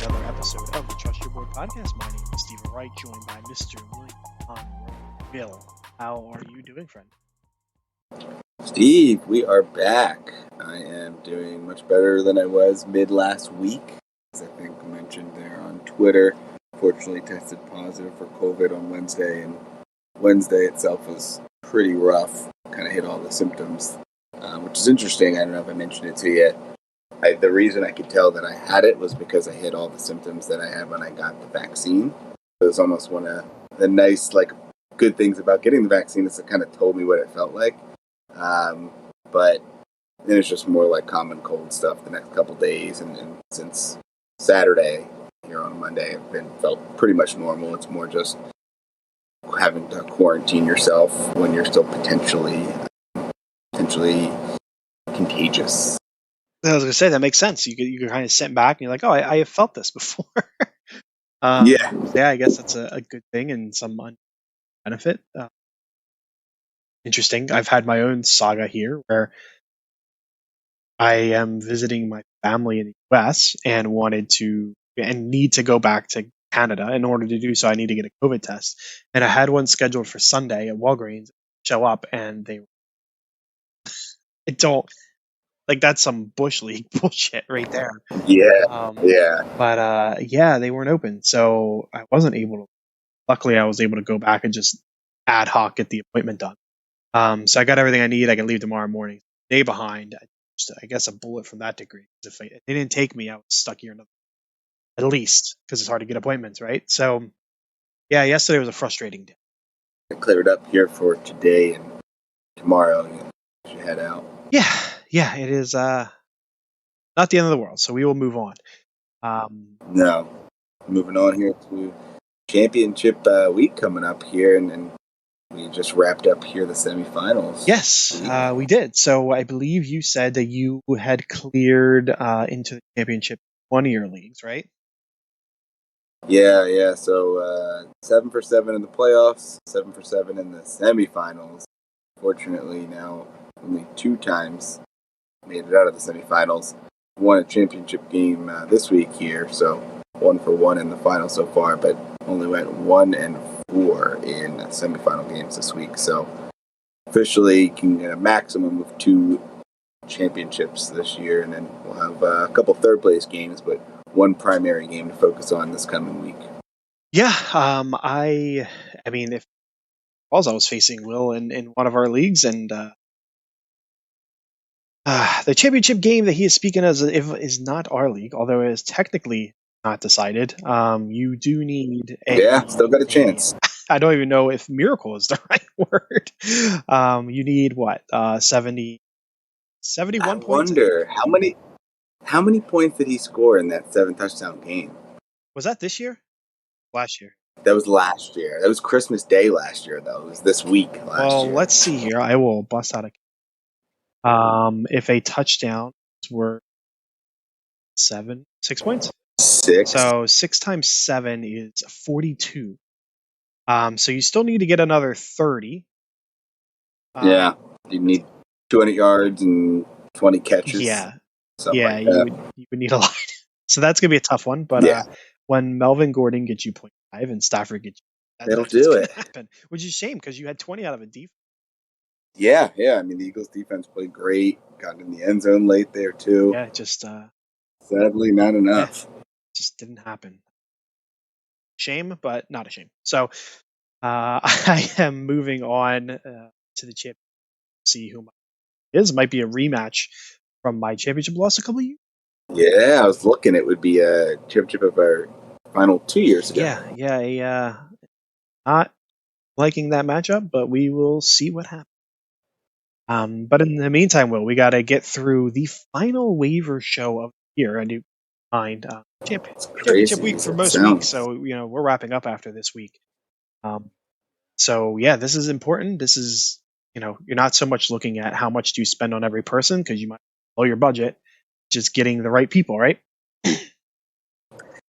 another episode of the Trust Your Board podcast. My name is Stephen Wright, joined by Mr. William Bill. How are you doing, friend? Steve, we are back. I am doing much better than I was mid last week. As I think I mentioned there on Twitter, fortunately tested positive for COVID on Wednesday, and Wednesday itself was pretty rough. Kind of hit all the symptoms, which is interesting. I don't know if I mentioned it to you. The reason I could tell that I had it was because I hit all the symptoms that I had when I got the vaccine. It was almost one of the nice, good things about getting the vaccine is it kind of told me what it felt like. But then it's just more like common cold stuff the next couple days, and since Saturday here on Monday, I've felt pretty much normal. It's more just having to quarantine yourself when you're still potentially contagious. I was going to say, that makes sense. You kind of sit back and you're like, oh, I have felt this before. Yeah, I guess that's a good thing and some benefit. Interesting. I've had my own saga here where I am visiting my family in the U.S. and need to go back to Canada. In order to do so, I need to get a COVID test. And I had one scheduled for Sunday at Walgreens. Show up and that's some Bush League bullshit right there. Yeah. But they weren't open, so I wasn't able to. Luckily, I was able to go back and just ad hoc get the appointment done. So I got everything I need. I can leave tomorrow morning. Day behind. I guess a bullet from that degree. If they didn't take me, I was stuck here at least, because it's hard to get appointments, right? So, yeah, yesterday was a frustrating day. I cleared up here for today and tomorrow. You should head out. Yeah, it is not the end of the world, so we will move on. No, moving on here to championship week coming up here, and we just wrapped up here the semifinals. Yes, we did. So I believe you said that you had cleared into the championship one-year leagues, right? Yeah. So 7 for 7 in the playoffs, 7 for 7 in the semifinals. Fortunately, now only 2 times made it out of the semifinals. Won a championship game this week here, so 1 for 1 in the final so far, but only went 1 and 4 in semifinal games this week. So officially can get a maximum of 2 championships this year, and then we'll have a couple third place games, but 1 primary game to focus on this coming week. Yeah, I mean, if I was facing Will in one of our leagues, and the championship game that he is speaking as is not our league, although it is technically not decided. You do need still got a chance. I don't even know if miracle is the right word. You need what? 71 points. I wonder how many points did he score in that 7 touchdown game? Was that this year? Last year. That was last year. That was Christmas Day last year, though. It was this week last year. Let's see here. I will bust out if a touchdown were 6 points. 6. So 6 times 7 is 42. So you still need to get another 30. You need 200 yards and 20 catches. Yeah. Like you would need a lot. So that's gonna be a tough one. But when Melvin Gordon gets you 0.5 and Stafford gets you, it'll do it. Happen, which is a shame because you had 20 out of a defense. Yeah. I mean, the Eagles defense played great. Got in the end zone late there too. Yeah, just sadly not enough. Just didn't happen. Shame, but not a shame. So I am moving on to the championship. See who might be a rematch from my championship loss a couple of years. Yeah, I was looking. It would be a championship of our final 2 years ago. Yeah. Not liking that matchup, but we will see what happens. But in the meantime, Will, we got to get through the final waiver show of the year. I do mind championship week for most weeks, so we're wrapping up after this week. This is important. This is you're not so much looking at how much do you spend on every person because you might blow your budget, just getting the right people, right?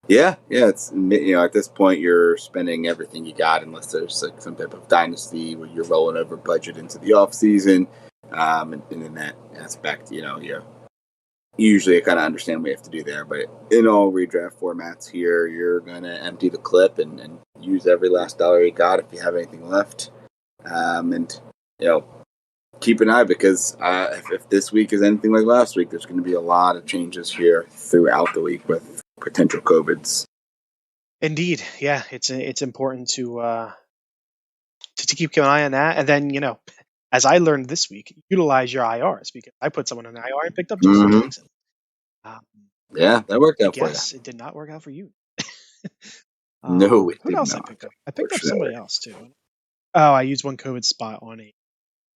Yeah. It's at this point you're spending everything you got unless there's like some type of dynasty where you're rolling over budget into the off season, and in that aspect, you usually I kind of understand what we have to do there. But in all redraft formats here, you're going to empty the clip and use every last dollar you got if you have anything left. And, keep an eye because if this week is anything like last week, there's going to be a lot of changes here throughout the week with potential COVIDs. Indeed, yeah, it's important to keep an eye on that, and then as I learned this week, utilize your IRs because I put someone on the IR and picked up Justin Jackson. Yeah, that worked out for you. Yes, it did not work out for you. No, it who did else not. I picked up? I picked up somebody else too. Oh, I used one COVID spot on a.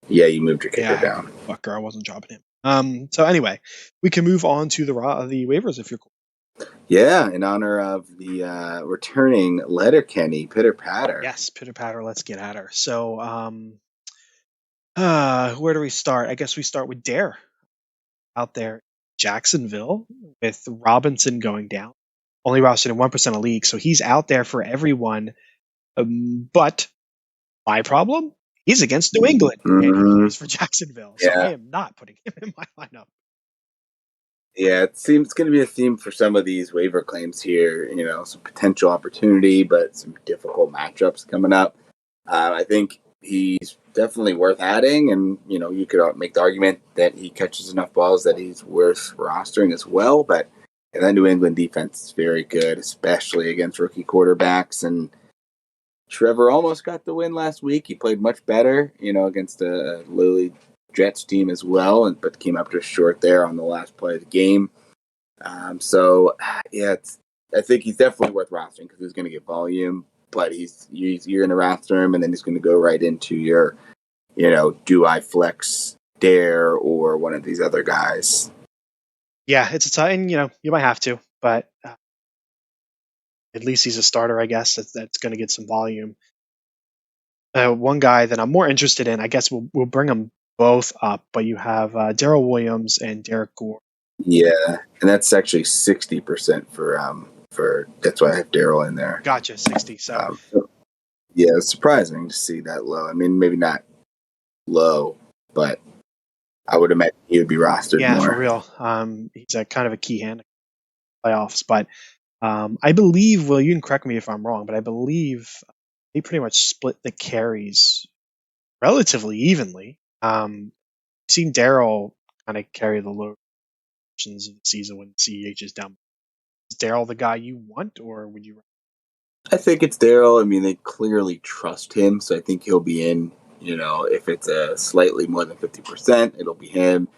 Yeah, you moved your kicker down. Fucker, I wasn't dropping him. So anyway, we can move on to the waivers if you're cool. Yeah, in honor of the returning Letterkenny Pitter Patter. Yes, Pitter Patter. Let's get at her. So, where do we start? I guess we start with Dare out there, Jacksonville, with Robinson going down. Only rostered in 1% of leagues, so he's out there for everyone. But my problem, he's against New England, and he plays for Jacksonville, so I am not putting him in my lineup. Yeah, it seems going to be a theme for some of these waiver claims here. Some potential opportunity, but some difficult matchups coming up. I think he's definitely worth adding, and you could make the argument that he catches enough balls that he's worth rostering as well. But that New England defense is very good, especially against rookie quarterbacks. And Trevor almost got the win last week. He played much better, against a lowly Jets team as well, but came up just short there on the last play of the game. I think he's definitely worth rostering because he's going to get volume. But you're going to roster him, and then he's going to go right into your, do I flex Dare or one of these other guys? Yeah, it's a time. You might have to, but at least he's a starter, I guess. That's going to get some volume. One guy that I'm more interested in, I guess we'll bring them both up, but you have Daryl Williams and Derek Gore. Yeah, and that's actually 60% for that's why I have Daryl in there. Gotcha, 60. So yeah, it's surprising to see that low. I mean, maybe not low, but I would imagine he would be rostered more. Yeah, for real. He's a kind of a key hand in playoffs, but I believe, well, you can correct me if I'm wrong, but I believe they pretty much split the carries relatively evenly. I've seen Daryl kind of carry the low portions of the season when CEH is down. Is Daryl the guy you want, or would you? I think it's Daryl. I mean, they clearly trust him, so I think he'll be in. If it's a slightly more than 50%, it'll be him.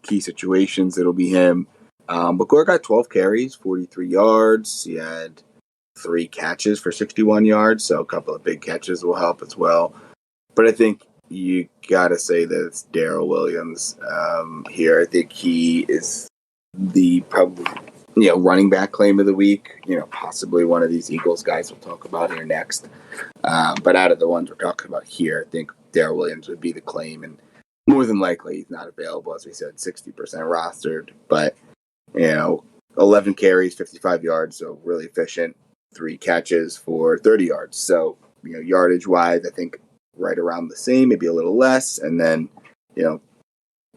Key situations, it'll be him. But Gore got 12 carries, 43 yards. He had 3 catches for 61 yards, so a couple of big catches will help as well. But I think you got to say that it's Daryl Williams here. I think he is the probably running back claim of the week. Possibly one of these Eagles guys we'll talk about here next. But out of the ones we're talking about here, I think Daryl Williams would be the claim, and more than likely he's not available, as we said, 60% rostered. But 11 carries, 55 yards, so really efficient. 3 catches for 30 yards. So yardage wise, I think right around the same, maybe a little less. And then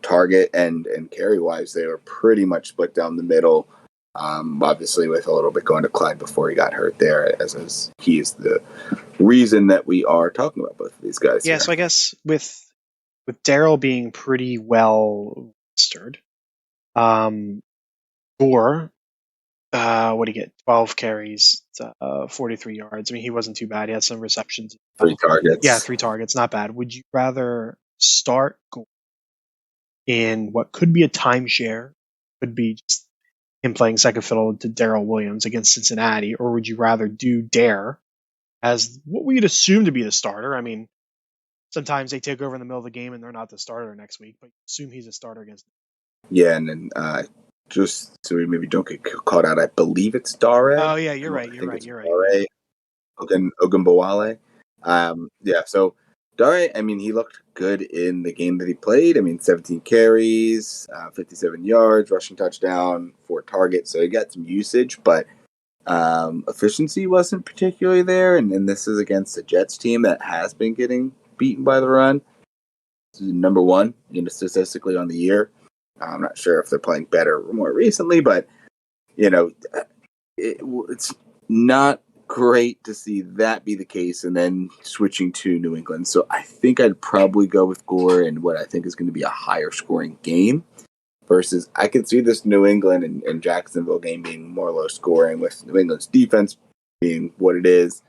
target and carry wise, they were pretty much split down the middle. Obviously, with a little bit going to Clyde before he got hurt there, as he is the reason that we are talking about both of these guys. Yeah, so I guess with Daryl being pretty well rostered, Gore, what did he get? 12 carries, 43 yards. I mean, he wasn't too bad. He had some receptions. 3 targets. Yeah, 3 targets. Not bad. Would you rather start Gore in what could be a timeshare, could be just him playing second fiddle to Daryl Williams against Cincinnati, or would you rather do Dare as what we'd assume to be the starter? I mean, sometimes they take over in the middle of the game and they're not the starter next week, but assume he's a starter against them. Yeah, and then just so we maybe don't get caught out, I believe it's Dare. Oh, yeah, you're right. Dare Ogunbowale. So Dare, I mean, he looked good in the game that he played. I mean, 17 carries, 57 yards, rushing touchdown, 4 targets. So he got some usage, but efficiency wasn't particularly there. And this is against a Jets team that has been getting beaten by the run. This is number 1, statistically on the year. I'm not sure if they're playing better more recently, but it's not great to see that be the case and then switching to New England. So I think I'd probably go with Gore in what I think is going to be a higher scoring game versus I can see this New England and Jacksonville game being more low scoring with New England's defense being what it is,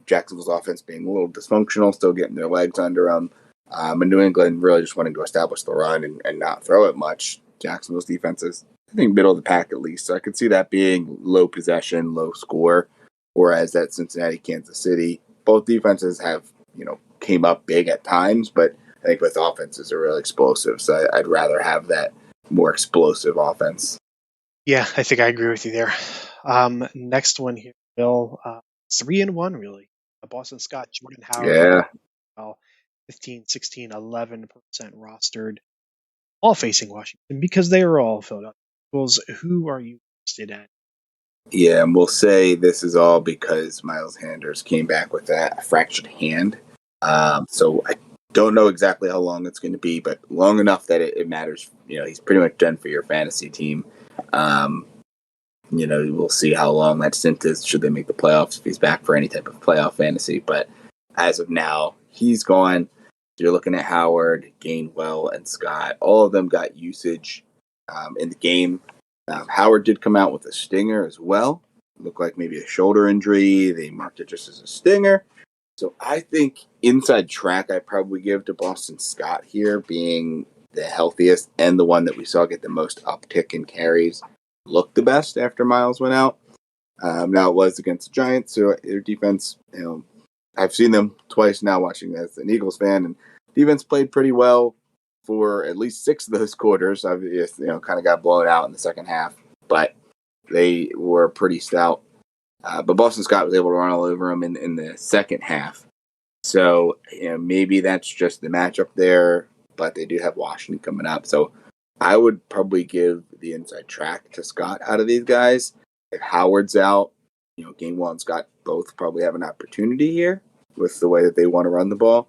Jacksonville's offense being a little dysfunctional, still getting their legs under them, and New England really just wanting to establish the run and not throw it much. Jacksonville's defense is, I think, middle of the pack at least. So I could see that being low possession, low score. Whereas that Cincinnati, Kansas City, both defenses have, came up big at times, but I think both offenses are really explosive. So I'd rather have that more explosive offense. Yeah, I think I agree with you there. Next one here, Bill. 3-1, really. Boston Scott, Jordan Howard. Yeah. Well, 15, 16, 11% rostered, all facing Washington because they are all Philadelphia Eagles. Who are you interested in? Yeah, and we'll say this is all because Miles Sanders came back with a fractured hand. So I don't know exactly how long it's going to be, but long enough that it matters. He's pretty much done for your fantasy team. We'll see how long that stint is. Should they make the playoffs if he's back for any type of playoff fantasy? But as of now, he's gone. You're looking at Howard, Gainwell, and Scott. All of them got usage in the game. Howard did come out with a stinger as well. Looked like maybe a shoulder injury. They marked it just as a stinger. So I think inside track I'd probably give to Boston Scott here, being the healthiest and the one that we saw get the most uptick in carries. Looked the best after Miles went out. Now it was against the Giants, so their defense, I've seen them twice now watching as an Eagles fan, and defense played pretty well for at least 6 of those quarters. Obviously, kind of got blown out in the second half, but they were pretty stout. But Boston Scott was able to run all over them in the second half. So maybe that's just the matchup there, but they do have Washington coming up. So I would probably give the inside track to Scott out of these guys. If Howard's out, Gainwell and Scott both probably have an opportunity here with the way that they want to run the ball.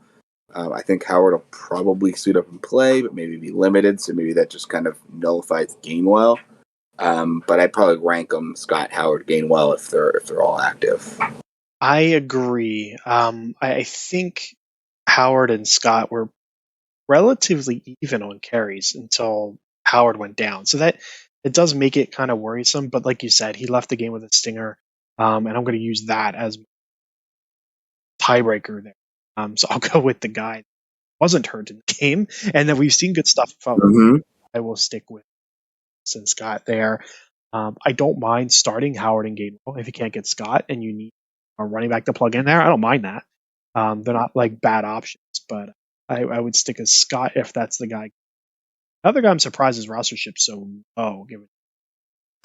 I think Howard will probably suit up and play, but maybe be limited. So maybe that just kind of nullifies Gainwell. But I'd probably rank them Scott, Howard, Gainwell if they're all active. I agree. I think Howard and Scott were relatively even on carries until Howard went down. So that it does make it kind of worrisome. But like you said, he left the game with a stinger, and I'm going to use that as tiebreaker there. So I'll go with the guy that wasn't hurt in the game, and then we've seen good stuff from. Mm-hmm. I will stick with Scott there. I don't mind starting Howard and Gainwell if you can't get Scott and you need a running back to plug in there. I don't mind that. They're not like bad options, but I would stick as Scott if that's the guy. Another guy I'm surprised his rostership's so low.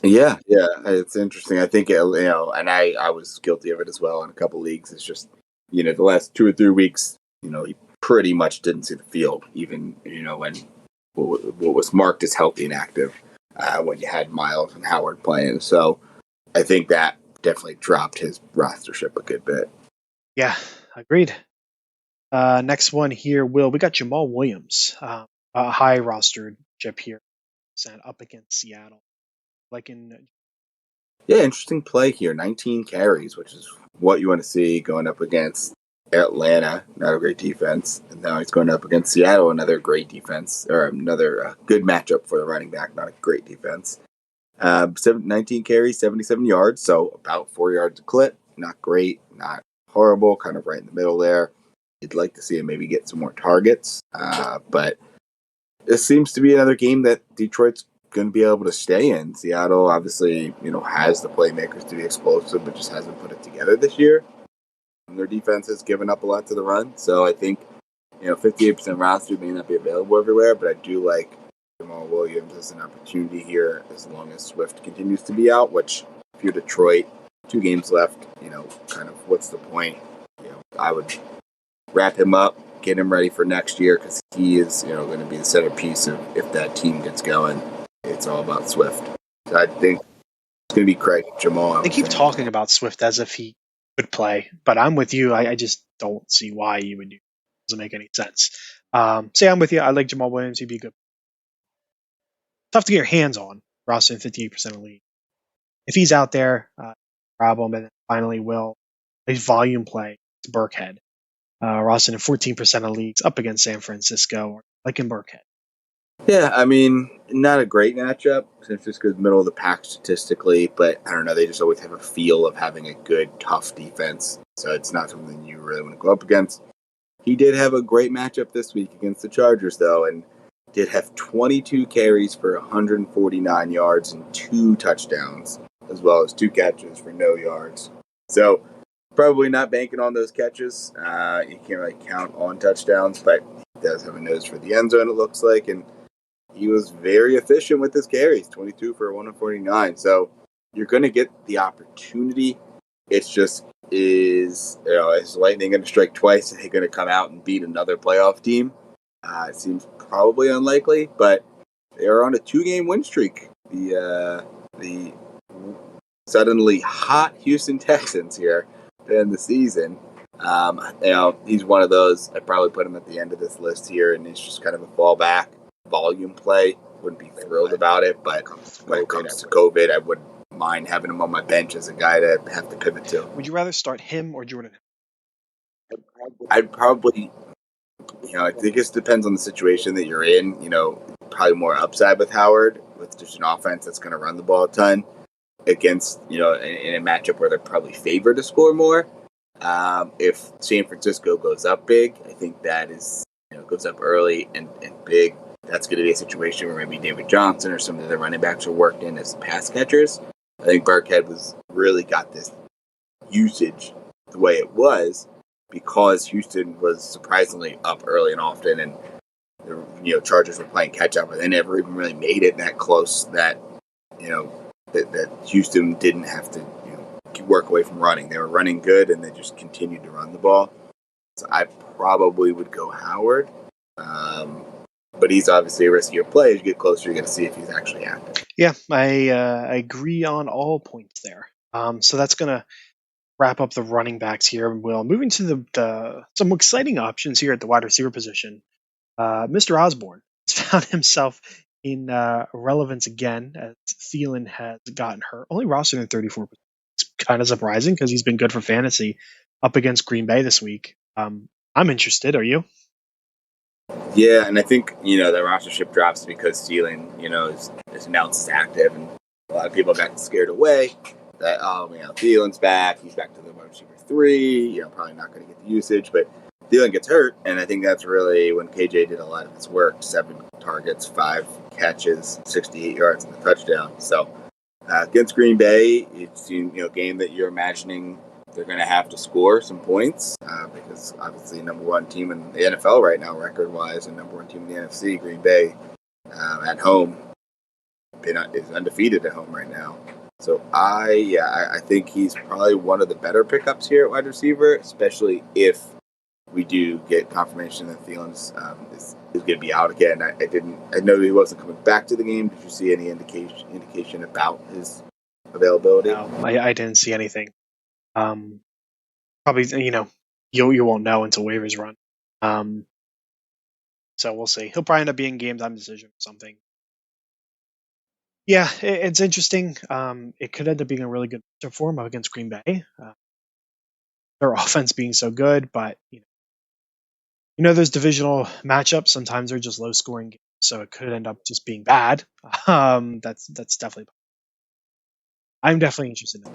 Yeah, it's interesting. I think and I was guilty of it as well in a couple leagues. It's just the last 2 or 3 weeks, he pretty much didn't see the field, even when what was marked as healthy and active when you had Miles and Howard playing. So I think that definitely dropped his rostership a good bit. Yeah, agreed. Next one here, Will. We got Jamal Williams, a high rostered chip here, up against Seattle. Interesting play here. 19 carries, which is what you want to see going up against Atlanta, not a great defense. And now he's going up against Seattle, another great defense, or another good matchup for the running back, not a great defense. 19 carries, 77 yards, so about 4 yards a clip. Not great, not horrible, kind of right in the middle there. You'd like to see him maybe get some more targets, but this seems to be another game that Detroit's going to be able to stay in. Seattle obviously, has the playmakers to be explosive, but just hasn't put it together this year. And their defense has given up a lot to the run, so I think 58% roster may not be available everywhere, but I do like Jamal Williams as an opportunity here as long as Swift continues to be out, which if you're Detroit, 2 games left, kind of what's the point? I would wrap him up, get him ready for next year because he is, going to be the centerpiece of if that team gets going. It's all about Swift. So I think it's going to be Craig Jamal. They keep talking about Swift as if he would play, but I'm with you. I just don't see why you would do it. Doesn't make any sense. So yeah, I'm with you. I like Jamal Williams. He'd be good. tough to get your hands on. Roster in 58% of the league. If he's out there, problem. And then finally, Will, a volume play to Burkhead. Roster in 14% of leagues up against San Francisco, like in Burkhead. Yeah, I mean, not a great matchup. San Francisco's middle of the pack statistically, but I don't know. They just always have a feel of having a good, tough defense. So it's not something you really want to go up against. He did have a great matchup this week against the Chargers, though, and did have 22 carries for 149 yards and 2 touchdowns, as well as 2 catches for no yards. So probably not banking on those catches. You can't really count on touchdowns, but he does have a nose for the end zone, it looks like, and he was very efficient with his carries, 22 for 149. So you're going to get the opportunity. It's just, is Lightning going to strike twice? Are they going to come out and beat another playoff team? It seems probably unlikely, but they are on a 2-game win streak. The suddenly hot Houston Texans here to end the season. He's one of those. I'd probably put him at the end of this list here, and it's just kind of a fallback volume play. Wouldn't be thrilled about it, but when it comes to COVID, I wouldn't mind having him on my bench as a guy to have to pivot to. Would you rather start him or Jordan? I'd probably, I think it depends on the situation that you're in. Probably more upside with Howard, with just an offense that's going to run the ball a ton against, in a matchup where they're probably favored to score more. If San Francisco goes up big, I think that is, goes up early and big. That's going to be a situation where maybe David Johnson or some of the running backs are worked in as pass catchers. I think Burkhead really got this usage the way it was because Houston was surprisingly up early and often, and the Chargers were playing catch up, but they never even really made it that close that that Houston didn't have to work away from running. They were running good, and they just continued to run the ball. So I probably would go Howard. But he's obviously a riskier play. As you get closer, you're going to see if he's actually active. Yeah, I agree on all points there. So that's going to wrap up the running backs here. Will, moving to the some exciting options here at the wide receiver position. Mr. Osborne has found himself in relevance again as Thielen has gotten hurt. Only rostered in 34%. It's kind of surprising because he's been good for fantasy up against Green Bay this week. I'm interested. Are you? Yeah, and I think, that rostership drops because Thielen, is announced as active, and a lot of people got scared away that, Thielen's back, he's back to the wide receiver 3, probably not going to get the usage, but Thielen gets hurt, and I think that's really when KJ did a lot of his work. 7 targets, 5 catches, 68 yards, and a touchdown. So against Green Bay, it's a game that you're imagining they're going to have to score some points because obviously number 1 team in the NFL right now, record-wise, and number 1 team in the NFC, Green Bay, at home, is undefeated at home right now. So I think he's probably one of the better pickups here at wide receiver, especially if we do get confirmation that Thielen's is going to be out again. I know he wasn't coming back to the game. Did you see any indication about his availability? No, I didn't see anything. Probably, you won't know until waivers run. So we'll see. He'll probably end up being game time decision or something. Yeah, it's interesting. It could end up being a really good matchup for him against Green Bay. Their offense being so good, but those divisional matchups sometimes they're just low scoring games, so it could end up just being bad. That's definitely. I'm definitely interested in that.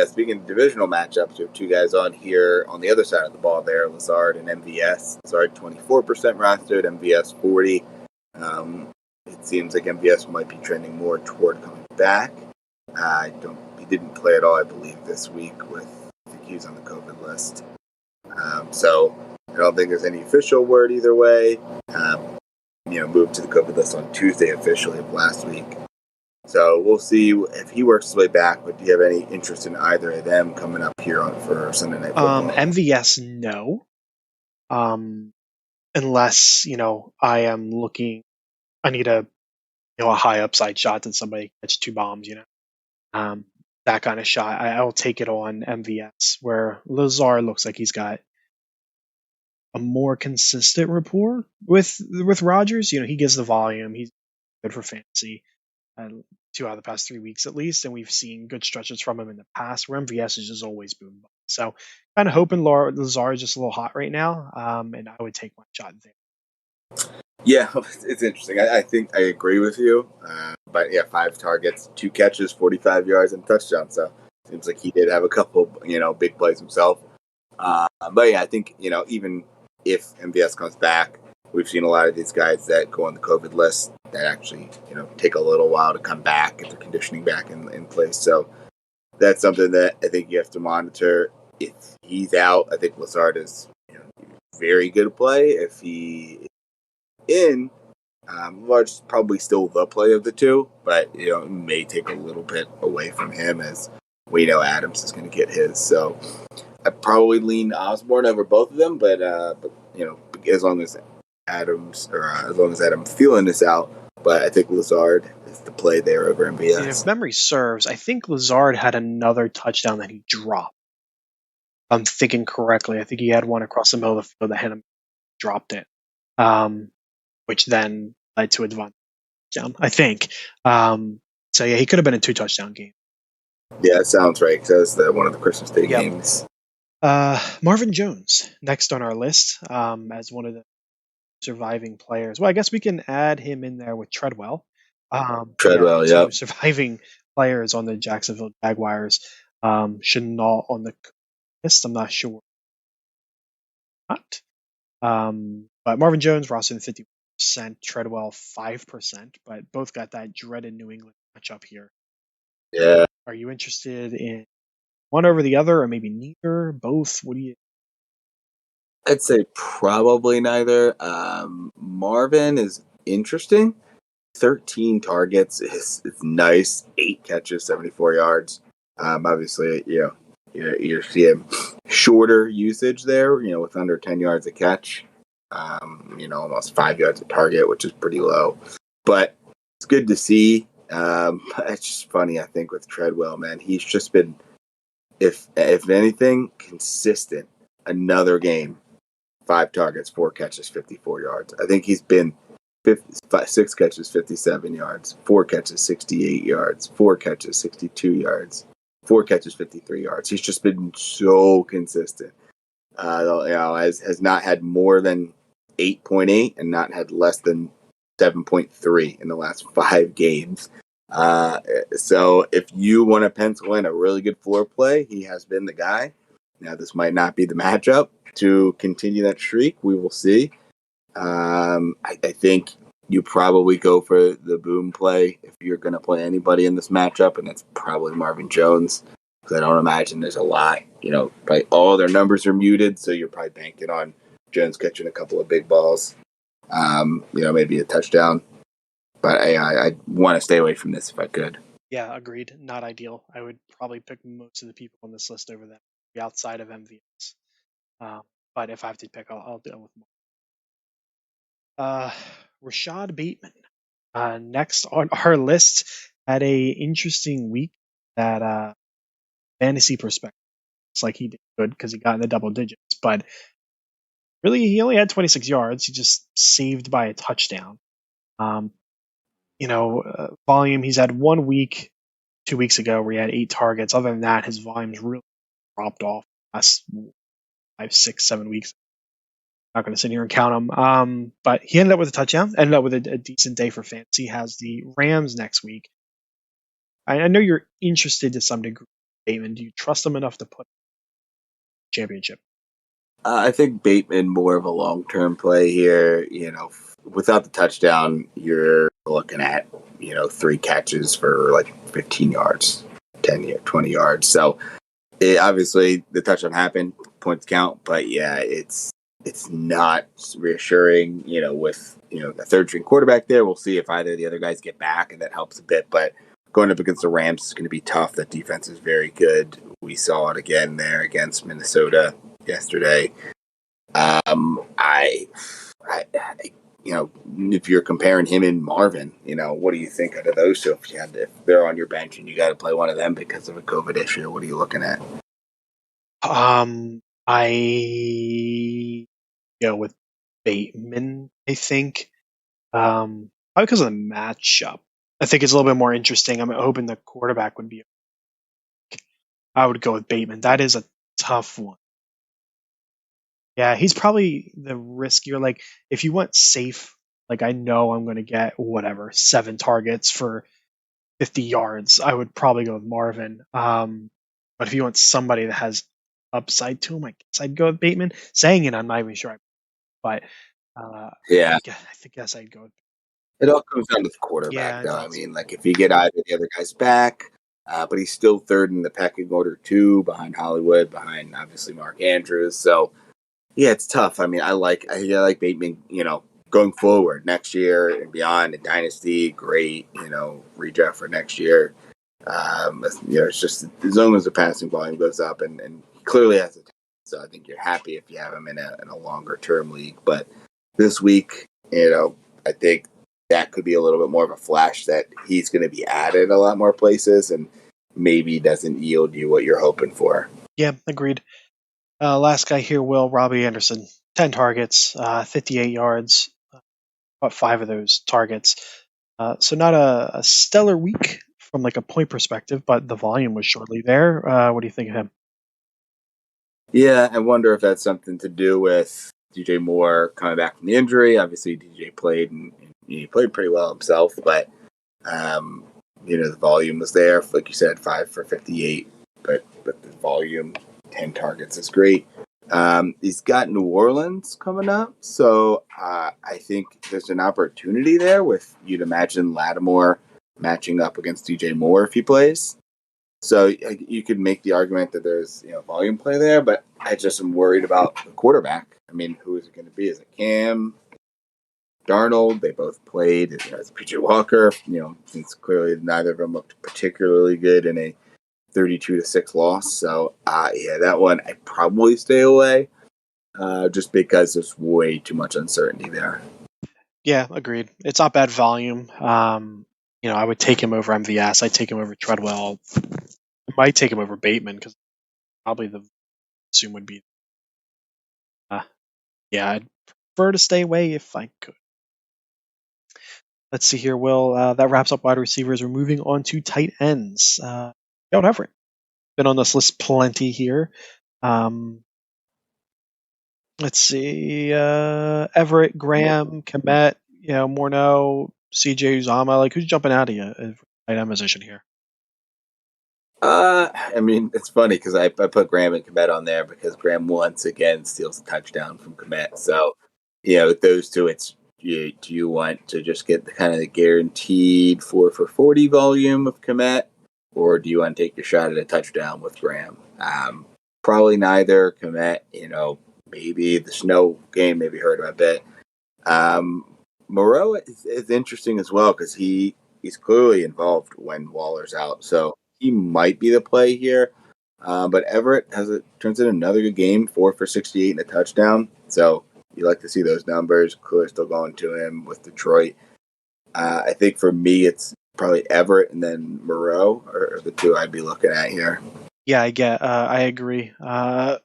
Speaking of divisional matchups, we have 2 guys on here on the other side of the ball there, Lazard and Mvs. Lazard 24% rostered, Mvs 40%. It seems like Mvs might be trending more toward coming back. He didn't play at all, I believe, this week I think he was on the COVID list. So I don't think there's any official word either way. Moved to the COVID list on Tuesday officially of last week. So we'll see if he works his way back. But do you have any interest in either of them coming up here for Sunday Night Football? MVS, no. Unless I am looking. I need a high upside shot that somebody catch 2 bombs. That kind of shot. I'll take it on MVS. Where Lazard looks like he's got a more consistent rapport with Rodgers. He gives the volume. He's good for fantasy. 2 out of the past 3 weeks at least, and we've seen good stretches from him in the past where MVS is just always boom bust. So kind of hoping Lazard is just a little hot right now, and I would take my shot there. Yeah, it's interesting. I think I agree with you. But yeah, 5 targets, 2 catches, 45 yards, and a touchdown. So seems like he did have a couple, big plays himself. But yeah, I think, even if MVS comes back, we've seen a lot of these guys that go on the COVID list that actually, take a little while to come back, get their conditioning back in place. So that's something that I think you have to monitor. If he's out, I think Lazard is, very good play. If he in, Large probably still the play of the two, but it may take a little bit away from him as we know Adams is going to get his. So I probably lean Osborne over both of them, but as long as Adams feeling this out, but I think Lazard is the play there over MVS. And if memory serves, I think Lazard had another touchdown that he dropped. If I'm thinking correctly. I think he had one across the middle of the field that hit him, dropped it, which then led to a Devon touchdown, I think. So yeah, he could have been a 2 touchdown game. Yeah, it sounds right because that's one of the Christmas Day games. Marvin Jones next on our list as one of the surviving players. Well, I guess we can add him in there with Treadwell. Treadwell, yeah. Surviving players on the Jacksonville Jaguars. Chenault on the list. I'm not sure. Not. But Marvin Jones, rostered 50%, Treadwell 5%, but both got that dreaded New England matchup here. Yeah. Are you interested in one over the other, or maybe neither? Both? What do you? I'd say probably neither. Marvin is interesting. 13 targets is nice. 8 catches, 74 yards. Obviously, you're seeing shorter usage there, with under 10 yards a catch. Almost 5 yards a target, which is pretty low. But it's good to see. It's just funny, I think, with Treadwell, man. He's just been, if anything, consistent. Another game. 5 targets, 4 catches, 54 yards. I think he's been 6 catches, 57 yards, 4 catches, 68 yards, 4 catches, 62 yards, 4 catches, 53 yards. He's just been so consistent. Has not had more than 8.8 and not had less than 7.3 in the last 5 games. So if you want to pencil in a really good floor play, he has been the guy. Now, this might not be the matchup to continue that streak. We will see. I think you probably go for the boom play if you're going to play anybody in this matchup, and that's probably Marvin Jones, because I don't imagine there's a lot. Probably all their numbers are muted, so you're probably banking on Jones catching a couple of big balls, maybe a touchdown. But I want to stay away from this if I could. Yeah, agreed. Not ideal. I would probably pick most of the people on this list over them, outside of MVS. But if I have to pick, I'll deal with more. Rashad Bateman, next on our list, had a interesting week that fantasy perspective. It's like he did good because he got in the double digits, but really he only had 26 yards. He just saved by a touchdown. Volume, he's had 1 week 2 weeks ago where he had 8 targets. Other than that, his volume's really dropped off the last 5, 6, 7 weeks. Not going to sit here and count them. But he ended up with a touchdown, ended up with a decent day for fantasy. He has the Rams next week. I know you're interested to some degree, Bateman. Do you trust him enough to put championship? I think Bateman more of a long-term play here. Without the touchdown, you're looking at 3 catches for like 15 yards, 20 yards. So obviously the touchdown happened, points count, but yeah, it's not reassuring. With the third-string quarterback there, we'll see if either of the other guys get back, and that helps a bit. But going up against the Rams is going to be tough. That defense is very good. We saw it again there against Minnesota yesterday. If you're comparing him and Marvin, what do you think out of those two? If they're on your bench and you got to play one of them because of a COVID issue, what are you looking at? I go with Bateman, I think. Probably because of the matchup. I think it's a little bit more interesting. I'm hoping the quarterback would be. I would go with Bateman. That is a tough one. Yeah, he's probably the riskier. Like, if you want safe, like I know I'm going to get whatever 7 targets for 50 yards, I would probably go with Marvin. But if you want somebody that has upside to him, I guess I'd go with Bateman. Saying it, I'm not even sure, but Yeah. I think yes, I'd go. It all comes down to the Yeah, quarterback, it though. I does. mean, like if you get either of the other guys back, but he's still third in the pecking order too, behind Hollywood, behind obviously Mark Andrews. So yeah, it's tough. I mean, I like Bateman. Going forward next year and beyond, a dynasty, great. Redraft for next year. It's just as long as the passing volume goes up, and he clearly has a talent. So I think you're happy if you have him in a longer term league. But this week, I think that could be a little bit more of a flash that he's going to be added a lot more places, and maybe doesn't yield you what you're hoping for. Yeah, agreed. Last guy here, Robbie Anderson, 10 targets, 58 yards, about 5 of those targets. So not a stellar week from like a point perspective, but the volume was surely there. What do you think of him? Yeah, I wonder if that's something to do with DJ Moore coming back from the injury. Obviously, DJ played and he played pretty well himself, but um, the volume was there. Like you said, 5 for 58, but the volume, 10 targets is great. He's got New Orleans coming up, so I think there's an opportunity there with you'd imagine Lattimore matching up against DJ Moore if he plays. So you could make the argument that there's volume play there, but I just am worried about the quarterback. I mean, who is it going to be? Is it Cam, Darnold? They both played. It's PJ Walker. Since clearly neither of them looked particularly good in a 32-6 loss. So yeah, that one I'd probably stay away, just because there's way too much uncertainty there. Yeah, agreed. It's not bad volume. I would take him over MVS. I'd take him over Treadwell. I might take him over Bateman because probably the assume would be. Uh, yeah, I'd prefer to stay away if I could. Let's see here, Will. That wraps up wide receivers. We're moving on to tight ends. Don't Everett. Been on this list plenty here. Um, let's see. Everett, Graham, Komet, Morneau, CJ Uzama. Like, who's jumping out of you at tight end position here? I mean, it's funny because I put Graham and Komet on there because Graham once again steals a touchdown from Komet. So, with those two, do you want to just get the kind of the guaranteed 4 for 40 volume of Komet, or do you want to take your shot at a touchdown with Graham? Probably neither. Komet, maybe the snow game, maybe hurt him a bit. Moreau is interesting as well because he's clearly involved when Waller's out. So he might be the play here. But Everett turns in another good game, 4 for 68 and a touchdown. So you like to see those numbers. Clearly still going to him with Detroit. I think for me, it's probably Everett and then Moreau are the two I'd be looking at here. Yeah, I agree. CJ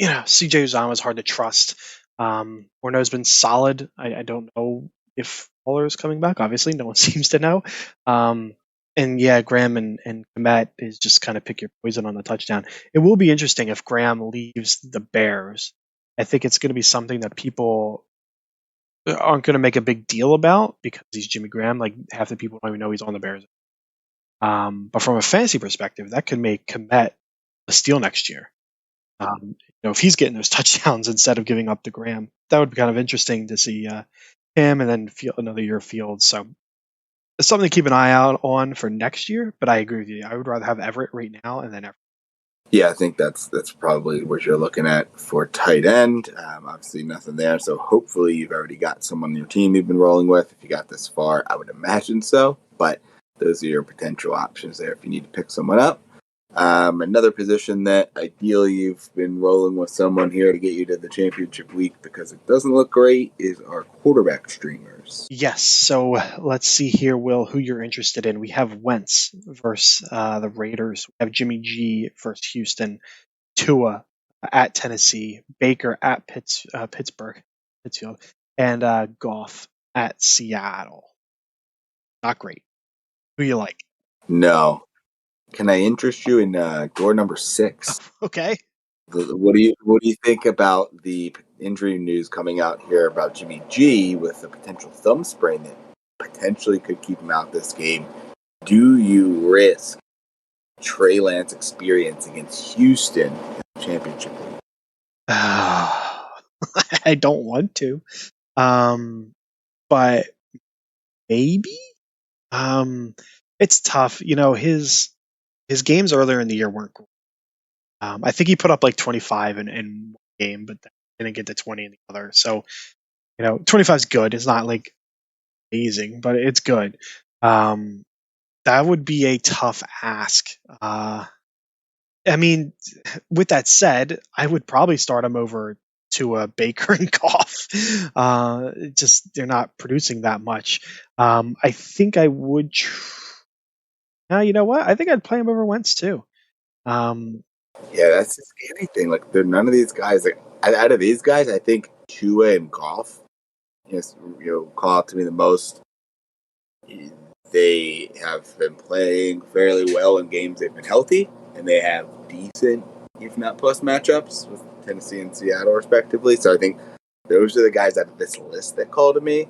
Uzama is hard to trust. Morneau's been solid. I don't know if Waller is coming back. Obviously, no one seems to know. And yeah, Graham and Komet is just kind of pick your poison on the touchdown. It will be interesting if Graham leaves the Bears. I think it's going to be something that people aren't going to make a big deal about because he's Jimmy Graham. Like half the people don't even know he's on the Bears. But from a fantasy perspective, that could make Komet a steal next year. If he's getting those touchdowns instead of giving up to Graham, that would be kind of interesting to see him and then another year of Fields. So it's something to keep an eye out on for next year. But I agree with you. I would rather have Everett right now and then Everett. Yeah, I think that's probably what you're looking at for tight end. Obviously, nothing there. So hopefully, you've already got someone on your team you've been rolling with. If you got this far, I would imagine so. But those are your potential options there if you need to pick someone up. Another position that ideally you've been rolling with someone here to get you to the championship week because it doesn't look great is our quarterback streamers. Yes. So let's see here, Will, who you're interested in. We have Wentz versus the Raiders. We have Jimmy G versus Houston. Tua at Tennessee. Baker at Pittsburgh, Pittsfield, and Goff at Seattle. not great. Who you like? No. Can I interest you in Gore number 6? Okay. What do you think about the injury news coming out here about Jimmy G with a potential thumb sprain that potentially could keep him out this game? Do you risk Trey Lance experience against Houston in the championship league? I don't want to, but maybe. It's tough. His games earlier in the year weren't great. I think he put up like 25 in one game, but then didn't get to 20 in the other. So 25 is good. It's not like amazing, but it's good. That would be a tough ask. I mean, with that said, I would probably start him over to a Baker and Goff. Just they're not producing that much. I think I would. You know what? I think I'd play him over Wentz too. Yeah, that's the scary thing. Like, there none of these guys. Like, out of these guys, I think Tua and Goff, call out to me the most. They have been playing fairly well in games they've been healthy, and they have decent, if not plus matchups with Tennessee and Seattle, respectively. So I think those are the guys out of this list that call to me.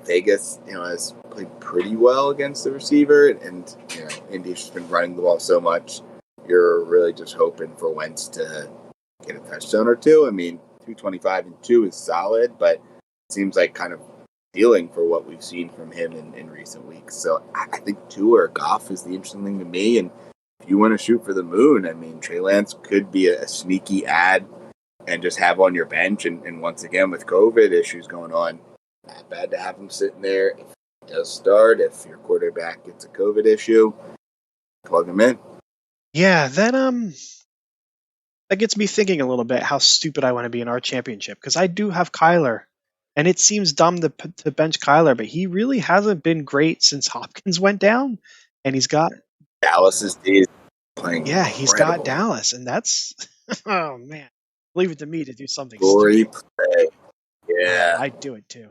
Vegas, has played pretty well against the receiver, and Indy's just been running the ball so much. You're really just hoping for Wentz to get a touchdown or two. I mean, 225 and 2 is solid, but it seems like kind of feeling for what we've seen from him in recent weeks. So I think Tua or Goff is the interesting thing to me. And if you want to shoot for the moon, I mean, Trey Lance could be a sneaky ad and just have on your bench. And once again, with COVID issues going on, not bad to have him sitting there. If he does start, if your quarterback gets a COVID issue, plug him in. Yeah, that gets me thinking a little bit how stupid I want to be in our championship, because I do have Kyler, and it seems dumb to bench Kyler, but he really hasn't been great since Hopkins went down, and he's got Dallas's days playing. yeah, incredible. he's got Dallas, and that's oh man, leave it to me to do something Glory stupid. play. Yeah. I'd do it too.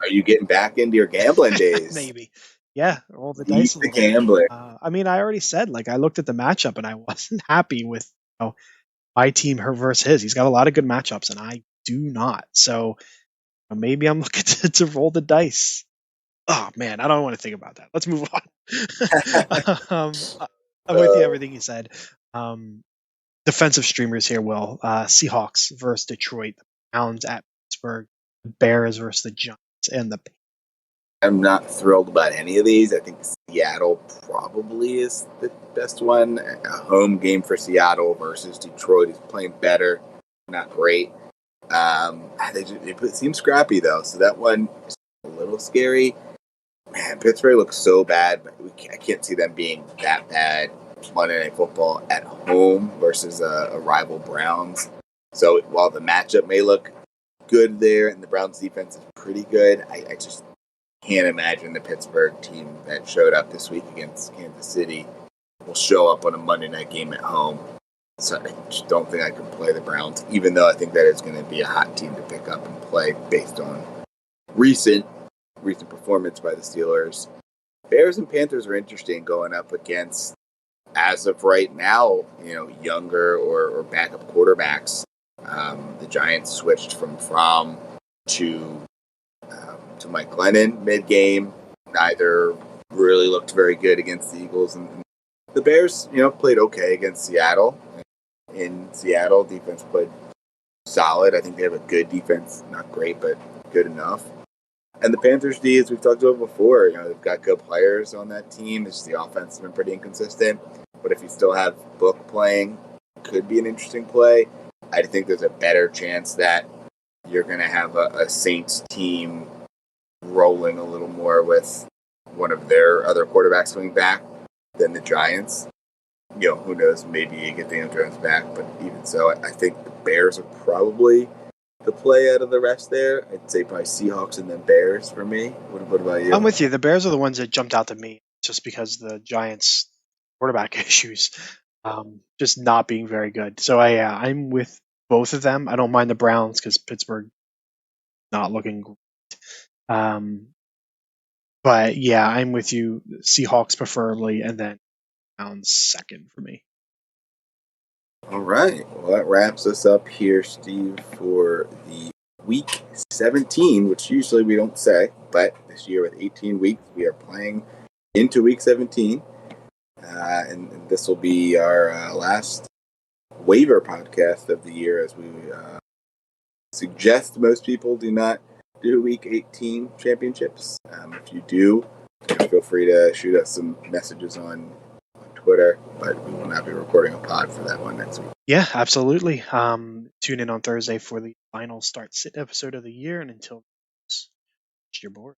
Are you getting back into your gambling days? Maybe. Yeah, roll the He's dice a the little bit. gambler. I mean, I already said, like, I looked at the matchup and I wasn't happy with my team versus his. He's got a lot of good matchups, and I do not. So maybe I'm looking to roll the dice. Oh man, I don't want to think about that. Let's move on. I'm with you. Everything you said. Defensive streamers here. Will Seahawks versus Detroit, the Browns at Pittsburgh, the Bears versus the Giants, and the I'm not thrilled about any of these. I think Seattle probably is the best one. A home game for Seattle versus Detroit is playing better, not great. It seems scrappy though, so that one is a little scary. Man, Pittsburgh looks so bad, but I can't see them being that bad. Monday Night Football at home versus a rival Browns. So while the matchup may look good there, and the Browns defense is pretty good, I just can't imagine the Pittsburgh team that showed up this week against Kansas City will show up on a Monday night game at home. So I just don't think I can play the Browns, even though I think that is going to be a hot team to pick up and play based on recent performance by the Steelers. Bears and Panthers are interesting going up against, as of right now, younger or backup quarterbacks. The Giants switched from Fromm to Mike Glennon mid-game. Neither really looked very good against the Eagles. And the Bears, played okay against Seattle. In Seattle, defense played solid. I think they have a good defense. Not great, but good enough. And the Panthers D, as we've talked about before, they've got good players on that team. It's just the offense has been pretty inconsistent. But if you still have Book playing, it could be an interesting play. I think there's a better chance that you're going to have a Saints team rolling a little more with one of their other quarterbacks coming back than the Giants. Who knows? Maybe you get Daniel Jones back, but even so, I think the Bears are probably the play out of the rest there. I'd say probably Seahawks and then Bears for me. What about you? I'm with you. The Bears are the ones that jumped out to me just because the Giants' quarterback issues, just not being very good. So I'm with both of them. I don't mind the Browns because Pittsburgh not looking great. But yeah, I'm with you. Seahawks preferably, and then Browns second for me. All right. Well, that wraps us up here, Steve, for the week 17, which usually we don't say, but this year with 18 weeks, we are playing into week 17. And this will be our last waiver podcast of the year, as we suggest most people do not do week 18 championships. If you do, feel free to shoot us some messages on Twitter, but we will not be recording a pod for that one next week. Yeah, absolutely. Tune in on Thursday for the final start sit episode of the year, and until next, your board.